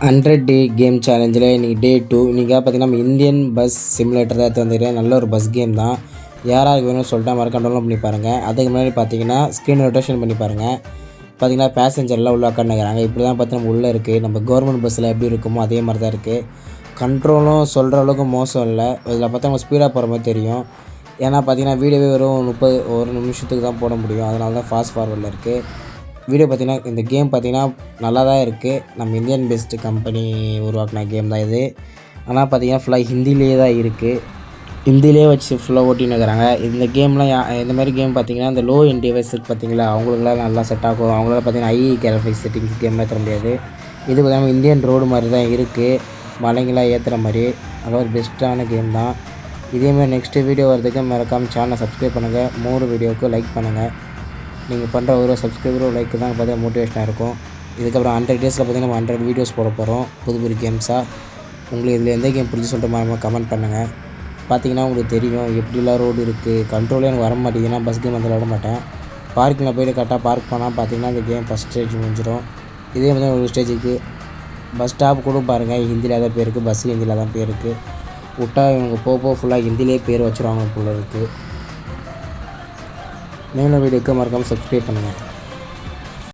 100 டே game சேலஞ்சில் இன்றைக்கி டே 2. இன்றைக்கி பார்த்தீங்கன்னா நம்ம இந்தியன் பஸ் சிமுலேட்டர் தான் எடுத்து வந்துருக்கேன். நல்ல ஒரு பஸ் கேம் தான். யாராருக்கு வேணும்னு சொல்லிட்டு மறக்காம டவுன்லோட் பண்ணி பாருங்கள். அதுக்கு முன்னாடி பார்த்தீங்கன்னா ஸ்க்ரீன் ரொட்டேஷன் பண்ணி பாருங்கள். பார்த்தீங்கன்னா பேசஞ்சர்லாம் உள்ளே உட்காந்துக்கிறாங்க. இப்படி தான் பார்த்து நம்ம உள்ளே இருக்குது. நம்ம கவர்மெண்ட் பஸ்ஸில் எப்படி இருக்குமோ அதே மாதிரி தான் இருக்குது. கண்ட்ரோலும் சொல்கிற அளவுக்கு மோசம் இல்லை. இதில் பார்த்தா நம்ம ஸ்பீடாக போகிற மாதிரி தெரியும். ஏன்னா பார்த்தீங்கன்னா வீடியோவே வெறும் 1 நிமிஷத்துக்கு தான் போட முடியும். அதனால தான் ஃபாஸ்ட் ஃபார்வர்டில் இருக்குது. வீடியோ பார்த்தீங்கன்னா இந்த கேம் பார்த்தீங்கன்னா நல்லா தான் இருக்குது. நம்ம இந்தியன் பெஸ்ட்டு கம்பெனி உருவாக்கின கேம் தான் இது. ஆனால் பார்த்தீங்கன்னா ஃபுல்லாக ஹிந்திலேயே தான் இருக்குது. ஹிந்திலே வச்சு ஃபுல்லாக ஓட்டின்னு இருக்கிறாங்க. இந்த கேம்லாம் இந்த மாதிரி கேம் பார்த்தீங்கன்னா இந்த லோ எண்ட் டிவைஸ் இருக்குது பார்த்தீங்களா, அவங்களுக்குலாம் நல்லா செட் ஆகும். அவங்களால பார்த்தீங்கன்னா கிராஃபிக்ஸ் செட்டிங்ஸ் கேம்லாம் ஏற்ற முடியாது. இது பார்த்தீங்கன்னா இந்தியன் ரோடு மாதிரி தான் இருக்குது. மலைங்களாம் ஏற்றுற மாதிரி நல்ல ஒரு பெஸ்ட்டான கேம் தான். இதேமாதிரி நெக்ஸ்ட்டு வீடியோ வரதுக்கு மறக்காமல் சேனலை சப்ஸ்கிரைப் பண்ணுங்கள். 3 வீடியோவுக்கு லைக் பண்ணுங்கள். நீங்கள் பண்ணுற ஒரு சப்ஸ்கிரைபரோ லைக் தான் பார்த்தீங்கன்னா மோட்டிவேஷனாக இருக்கும். இதுக்கப்புறம் 100 டேஸில் பார்த்தீங்கன்னா நம்ம 100 வீடியோஸ் போட போகிறோம், புது கேம்ஸாக. உங்களுக்கு இதில் எந்த கேம் பிடிச்சி சொல்லிட்டு மறக்காம கமெண்ட் பண்ணுங்கள். பார்த்தீங்கன்னா உங்களுக்கு தெரியும் எப்படிலாம் ரோடு இருக்குது. கண்ட்ரோலே எனக்கு வர மாட்டேங்குதுன்னா பஸ் கேம் வந்து விளாட மாட்டேன். பார்க்கிங்கில் போய்ட்டு கரெக்டாக பார்க் பண்ணால் பார்த்தீங்கன்னா இந்த கேம் ஃபஸ்ட் ஸ்டேஜ் முடிஞ்சிடும். இதே மாதிரி ஒரு ஸ்டேஜுக்கு பஸ் ஸ்டாப் கூட பாருங்கள், ஹிந்தியில் தான் பேர் இருக்குது, பஸ்ஸு ஹிந்தியில் தான் பேர் இருக்குது. விட்டா இவங்க போக ஃபுல்லாக ஹிந்திலே பேர் வச்சுருவாங்க போல இருக்குது. மேலும் வீடியோக்கு மறக்காமல் சப்ஸ்கிரைப் பண்ணுங்கள்.